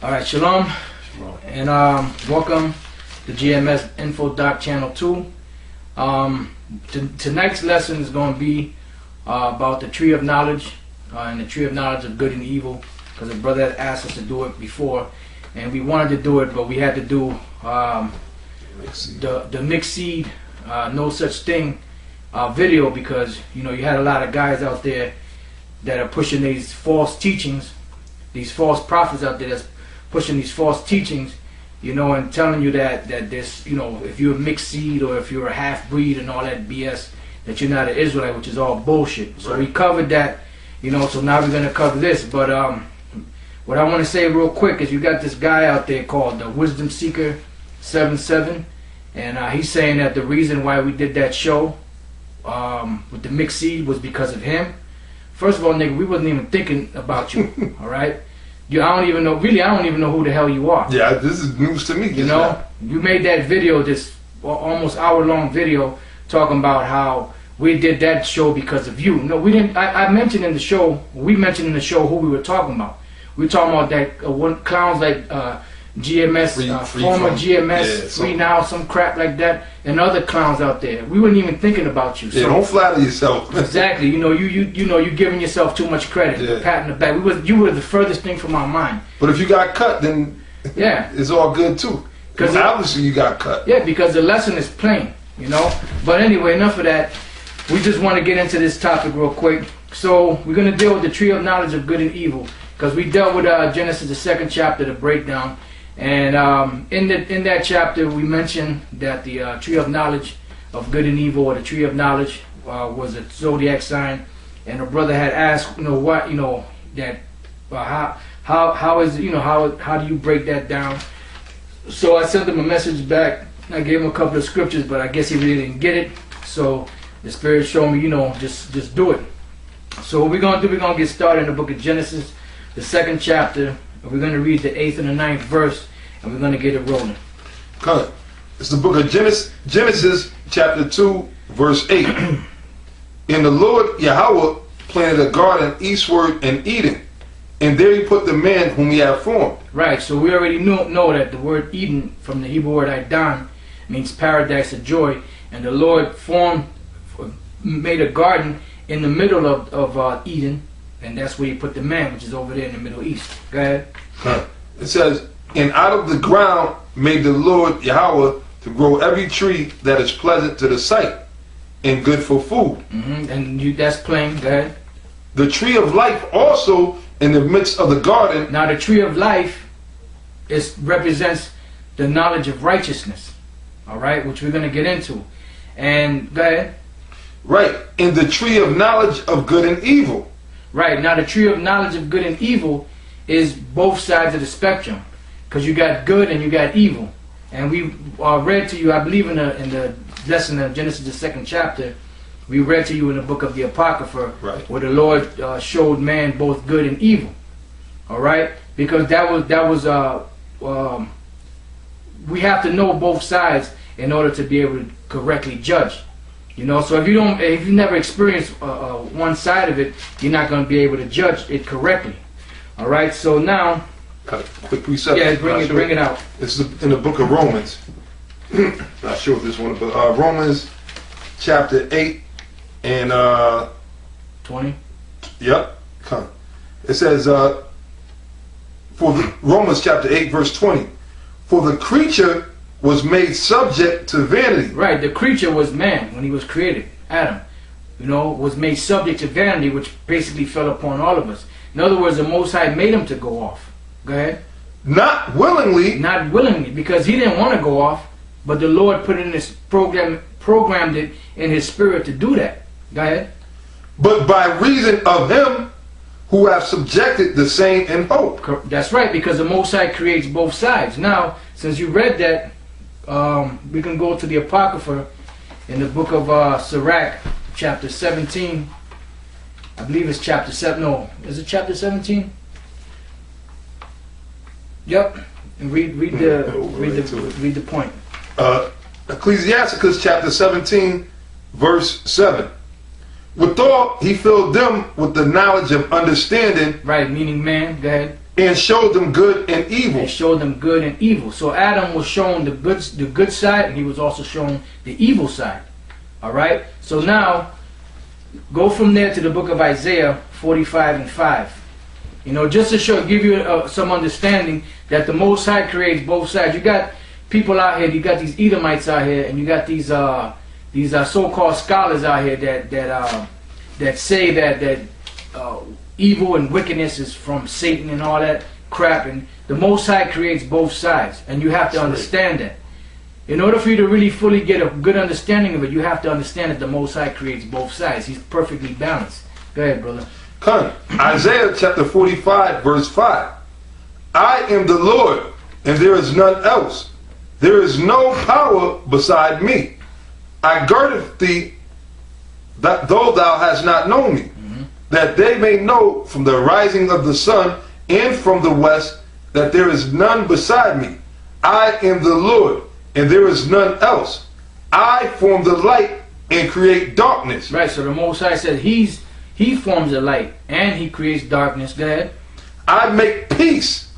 All right, shalom, and welcome to GMS Info Doc Channel 2. Tonight's lesson is going to be about the tree of knowledge and the tree of knowledge of good and evil, because the brother had asked us to do it before, and we wanted to do it, but we had to do the mixed seed, no such thing video, because you had a lot of guys out there that are pushing these false teachings, these false prophets out there that's pushing these false teachings, and telling you that this, if you're a mixed seed or if you're a half breed and all that BS, that you're not an Israelite, which is all bullshit. So we covered that, so now we're going to cover this. But what I want to say real quick is you got this guy out there called the Wisdom Seeker 77, and he's saying that the reason why we did that show with the mixed seed was because of him. First of all, nigga, we wasn't even thinking about you, all right? I don't even know who the hell you are. Yeah, this is news to me. You made that video, this almost hour-long video, talking about how we did that show because of you. No, we didn't. We mentioned in the show who we were talking about. We were talking about that clowns like GMS, former GMS, Free Now, some crap like that, and other clowns out there. We weren't even thinking about you. Yeah, so, don't flatter yourself. Exactly. You're giving yourself too much credit. Yeah. Patting the back. You were the furthest thing from our mind. But if you got cut, then it's all good too. Because obviously you got cut. Yeah, because the lesson is plain. But anyway, enough of that. We just want to get into this topic real quick. So we're going to deal with the tree of knowledge of good and evil, because we dealt with Genesis, the 2nd chapter, the breakdown. And in that chapter, we mentioned that the tree of knowledge of good and evil, or the tree of knowledge, was a zodiac sign. And the brother had asked, that how do you break that down? So I sent him a message back. I gave him a couple of scriptures, but I guess he really didn't get it. So the Spirit showed me, just do it. So what we're gonna do, we're gonna get started in the book of Genesis, the 2nd chapter. We're going to read the 8th and the 9th verse, and we're going to get it rolling. Good. It's the book of Genesis chapter 2, verse 8. And the Lord Yahweh planted a garden eastward in Eden, and there he put the man whom he had formed. Right, so we already know that the word Eden, from the Hebrew word Idan, means paradise of joy, and the Lord made a garden in the middle of Eden, and that's where he put the man, which is over there in the Middle East. Go ahead. It says, and out of the ground made the Lord Yahweh to grow every tree that is pleasant to the sight and good for food. And that's plain. Go ahead. The tree of life also in the midst of the garden. Now the tree of life represents the knowledge of righteousness. All right, which we're going to get into. And go ahead. Right. In the tree of knowledge of good and evil. Right, now the tree of knowledge of good and evil is both sides of the spectrum, because you got good and you got evil. And we read to you, I believe in the lesson of Genesis, the 2nd chapter, we read to you in the book of the Apocrypha, where the Lord showed man both good and evil. All right, because we have to know both sides in order to be able to correctly judge. So if you never experienced one side of it, you're not going to be able to judge it correctly. All right. So now, got a quick precept. Yeah, bring it out. This is in the book of Romans. Not sure if this one, but Romans chapter 8 and 20. Yep. It says Romans chapter 8 verse 20. For the creature was made subject to vanity. Right, the creature was man when he was created, Adam. Was made subject to vanity, which basically fell upon all of us. In other words, the Most High made him to go off. Go ahead. Not willingly. Not willingly, because he didn't want to go off, but the Lord put it in his programmed it in his spirit to do that. Go ahead. But by reason of him who have subjected the same in hope. That's right, because the Most High creates both sides. Now, since you read that, we can go to the Apocrypha in the book of Sirach, chapter 17. I believe it's chapter 7. No, is it chapter 17? Yep. And read the point. Ecclesiasticus chapter 17, verse 7. Withal he filled them with the knowledge of understanding. Right, meaning man. Go ahead. and showed them good and evil. And showed them good and evil. So Adam was shown the good side, and he was also shown the evil side. All right. So now, go from there to the book of Isaiah 45 and 5. You know, just to give you some understanding that the Most High creates both sides. You got people out here. You got these Edomites out here, and you got these so-called scholars out here that say that evil and wickedness is from Satan and all that crap. And the Most High creates both sides, and you have to understand that. In order for you to really fully get a good understanding of it, you have to understand that the Most High creates both sides. He's perfectly balanced. Go ahead, brother. Come. Isaiah chapter 45, verse 5. I am the Lord, and there is none else. There is no power beside me. I girded thee, that though thou hast not known me, that they may know from the rising of the sun and from the west that there is none beside me. I am the Lord, and there is none else. I form the light and create darkness. Right, so the Most High said he forms the light and he creates darkness. Go ahead. I make peace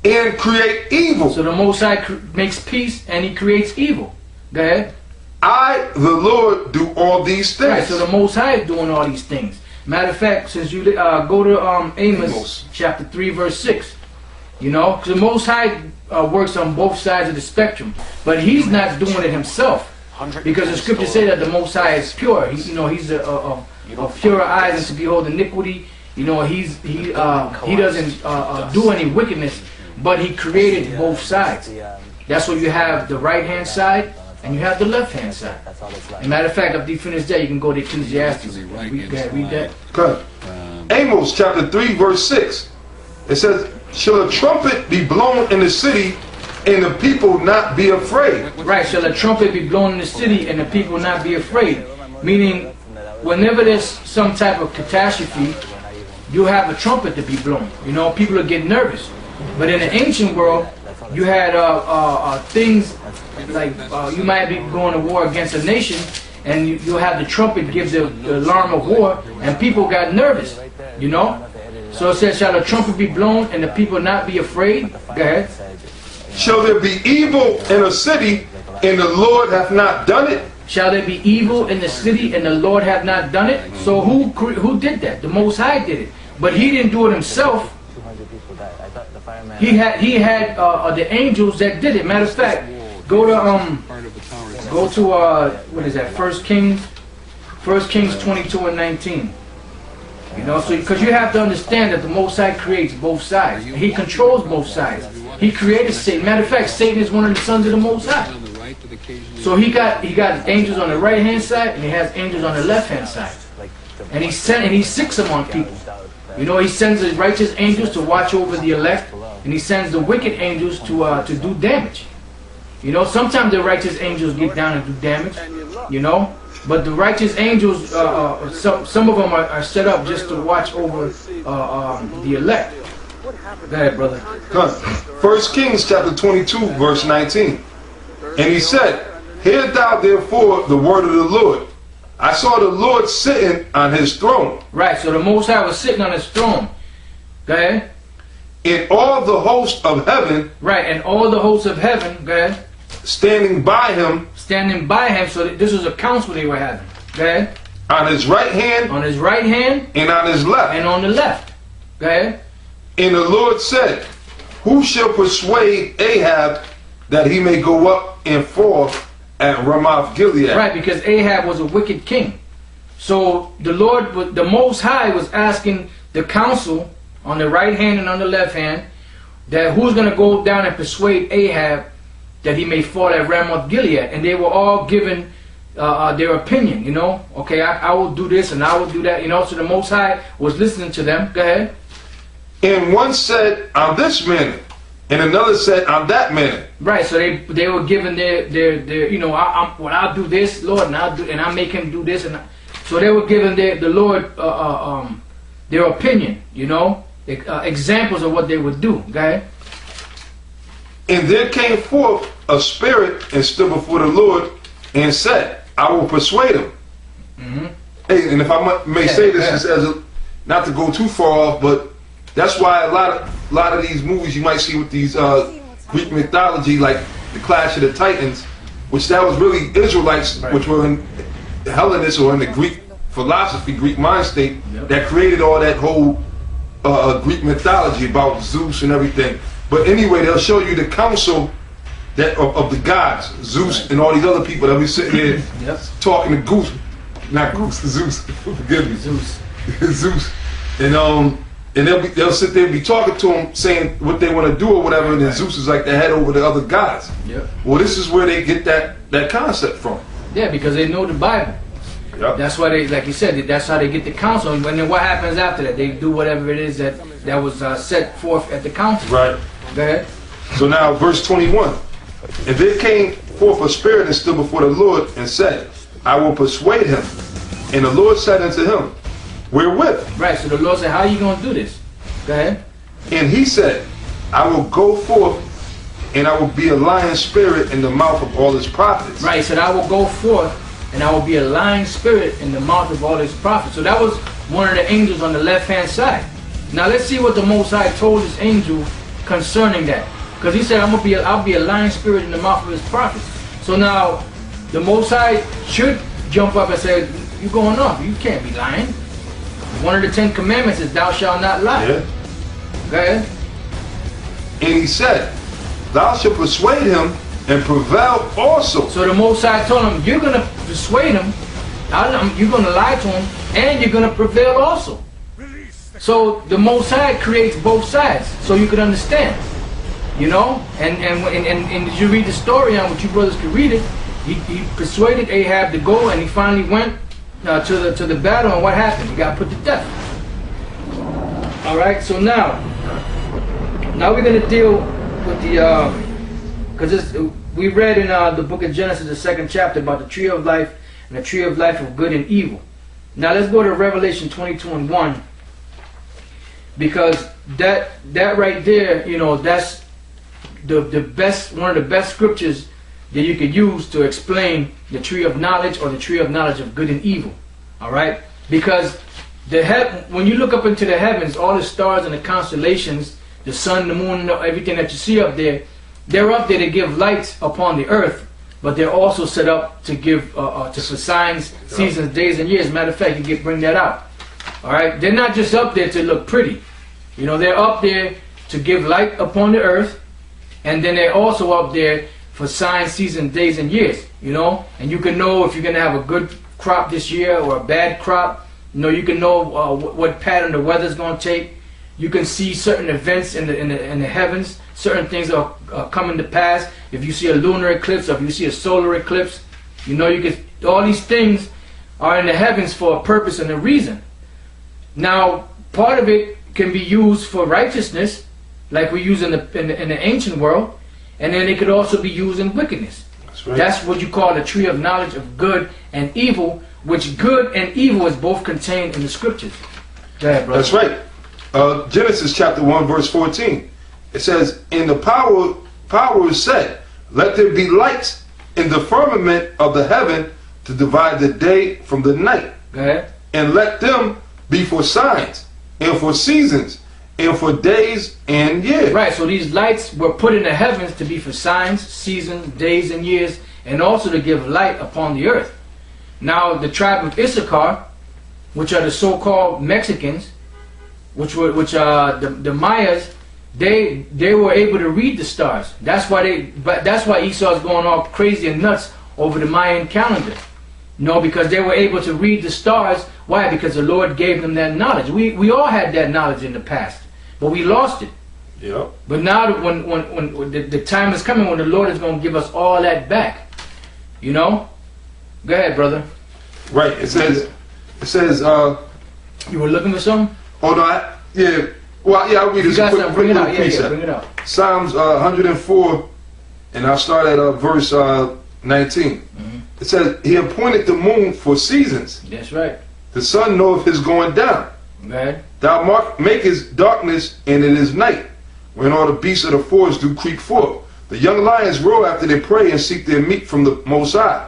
and create evil. So the Most High makes peace and he creates evil. Go ahead. I, the Lord, do all these things. Right, so the Most High is doing all these things. Matter of fact, since you go to Amos chapter 3, verse 6, you know, because the Most High works on both sides of the spectrum, but he's not doing it himself, because the scriptures say that the Most High is pure. He's of purer eyes and to behold iniquity. You know, he doesn't do any wickedness, but he created both sides. That's why you have the right hand side and you have the left hand side. As a matter of fact, after you finish that, you can go to Ecclesiastes. Read that. Good. Amos chapter 3, verse 6. It says, shall a trumpet be blown in the city and the people not be afraid? Right, shall a trumpet be blown in the city and the people not be afraid? Meaning, whenever there's some type of catastrophe, you have a trumpet to be blown. You know, people are getting nervous. But in the ancient world, you had things like you might be going to war against a nation, and you'll have the trumpet give the alarm of war, and people got nervous, you know? So it says, shall a trumpet be blown and the people not be afraid? Go ahead. Shall there be evil in a city and the Lord hath not done it? Shall there be evil in the city and the Lord hath not done it? So who did that? The Most High did it. But he didn't do it himself. He had the angels that did it. Matter of fact, go to what is that? 1 Kings 22 and 19. You know, so because you have to understand that the Most High creates both sides. He controls both sides. He created Satan. Matter of fact, Satan is one of the sons of the Most High. So he got angels on the right hand side and he has angels on the left hand side. And he sits among people. You know, he sends the righteous angels to watch over the elect, and he sends the wicked angels to do damage. You know, sometimes the righteous angels get down and do damage, you know, but the righteous angels, some of them are set up just to watch over the elect. Go ahead, brother. 1 Kings chapter 22, verse 19. And he said, hear thou therefore the word of the Lord. I saw the Lord sitting on his throne. Right, so the Most High was sitting on his throne. Go ahead. And all the hosts of heaven. Right, and all the hosts of heaven. Go ahead. Standing by him. Standing by him, so this was a council they were having. Go ahead. On his right hand. On his right hand. And on his left. And on the left. Go ahead. And the Lord said, who shall persuade Ahab that he may go up and forth at Ramoth Gilead? Right, because Ahab was a wicked king. So the Lord, the Most High, was asking the council on the right hand and on the left hand that who's going to go down and persuade Ahab that he may fall at Ramoth Gilead. And they were all given their opinion, you know. Okay, I will do this and I will do that, you know. So the Most High was listening to them. Go ahead. And one said, on this manner. And another said, on that manner. Right, so they were given their you know, I'll do this, Lord, and I make him do this, and so they were given the Lord their opinion, you know, examples of what they would do. Go ahead. And there came forth a spirit and stood before the Lord and said, I will persuade him. Mm-hmm. Hey, and if I may say this as not to go too far off, but that's why a lot of a lot of these movies you might see with these Greek mythology, like the Clash of the Titans, which that was really Israelites, Right. which were in the Hellenists or in the Greek philosophy, Greek mind state, Yep. that created all that whole Greek mythology about Zeus and everything. But anyway, they'll show you the council that of the gods, Zeus Right. and all these other people that be sitting there Yep. talking to Goose, not Goose, Zeus. Forgive me, Zeus. Zeus, and they'll sit there and be talking to him, saying what they want to do or whatever, and then Right. Zeus is like the head over the other gods. Yep. Well, this is where they get that concept from. Yeah, because they know the Bible. Yep. That's why they, like you said, that's how they get the counsel. And then what happens after that? They do whatever it is that was set forth at the council. Right. Go ahead. So now, verse 21. And there came forth a spirit and stood before the Lord and said, I will persuade him. And the Lord said unto him, wherewith? Right, so the Lord said, how are you going to do this? Go ahead. And he said, I will go forth, and I will be a lying spirit in the mouth of all his prophets. Right, he said, I will go forth, and I will be a lying spirit in the mouth of all his prophets. So that was one of the angels on the left-hand side. Now let's see what the Most High told his angel concerning that. Because he said, I'll be a lying spirit in the mouth of his prophets. So now, the Most High should jump up and say, you're going off. You can't be lying. One of the 10 commandments is, thou shalt not lie. Yeah. Go ahead. And he said, thou shalt persuade him and prevail also. So the Most High told him, you're going to persuade him, you're going to lie to him, and you're going to prevail also. So the Most High creates both sides, so you could understand. You know? And as you read the story on what you brothers can read it, he persuaded Ahab to go, and he finally went to the battle, and what happened? He got put to death. Alright, so now we're going to deal with the, because we read in the book of Genesis, the 2nd chapter, about the tree of life and the tree of life of good and evil. Now let's go to Revelation 22:1, because that right there, you know, that's the best, one of the best scriptures that you could use to explain the tree of knowledge or the tree of knowledge of good and evil. All right, because when you look up into the heavens, all the stars and the constellations, the sun, the moon, everything that you see up there, they're up there to give light upon the earth, but they're also set up to give for signs, seasons, days, and years. Matter of fact, you can bring that out. All right, they're not just up there to look pretty. You know, they're up there to give light upon the earth, and then they're also up there for signs, seasons, days, and years. You know, and you can know if you're gonna have a good crop this year or a bad crop. You know, you can know what pattern the weather's gonna take. You can see certain events in the heavens. Certain things are coming to pass. If you see a lunar eclipse, or if you see a solar eclipse, you know, you can. All these things are in the heavens for a purpose and a reason. Now, part of it can be used for righteousness, like we use in the ancient world, and then it could also be used in wickedness. That's right. That's what you call the tree of knowledge of good and evil, which good and evil is both contained in the scriptures. Go ahead, brother. That's right. Genesis chapter 1 verse 14. It says, "In the power is said, let there be lights in the firmament of the heaven to divide the day from the night, Go ahead. and let them be for signs and for seasons and for days and years." Right, so these lights were put in the heavens to be for signs, seasons, days, and years, and also to give light upon the earth. Now, the tribe of Issachar, which are the so-called Mexicans, which are the Mayas, they were able to read the stars. That's why Esau's going all crazy and nuts over the Mayan calendar. No, because they were able to read the stars. Why? Because the Lord gave them that knowledge. We all had that knowledge in the past, but we lost it. Yep. But now, when the time is coming when the Lord is going to give us all that back, you know. Go ahead, brother. Right. It says. You were looking for something? Oh no. Yeah. Well, yeah. I'll read You this got quick something? Bring it out. Yeah, precept. bring it out. Psalms 104, and I'll start at verse 19. It says, "He appointed the moon for seasons. That's right. The sun knoweth his going down. Go ahead. Thou makest darkness, and it is night, when all the beasts of the forest do creep forth. The young lions roar after their prey and seek their meat from the Most High.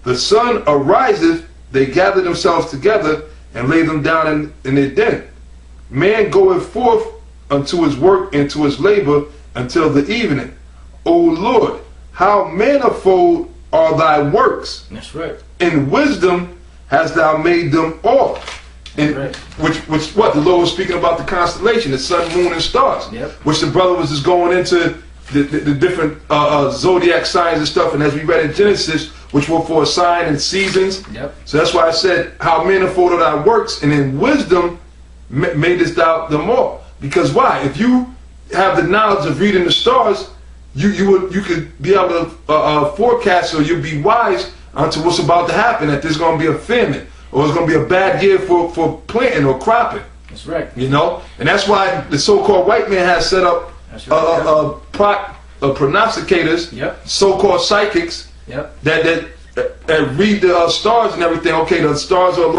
The sun ariseth, they gather themselves together and lay them down in their den. Man goeth forth unto his work and to his labor until the evening. O Lord, how manifold are thy works! That's right. In wisdom hast thou made them all. And Right. which what the Lord was speaking about the constellation, the sun, moon, and stars. Yep. Which the brother was just going into the different zodiac signs and stuff. And as we read in Genesis, which were for a sign and seasons. Yep. So that's why I said, how manifold are thy works, and in wisdom madest thou them all. Because why? If you have the knowledge of reading the stars, you could be able to forecast, or you'll be wise unto what's about to happen, that there's going to be a famine, or it's going to be a bad year for planting or cropping. That's right. You know? And that's why the so-called white man has set up That's right. prognosticators, Yep. so-called psychics, Yep. that read the stars and everything. Okay, the stars are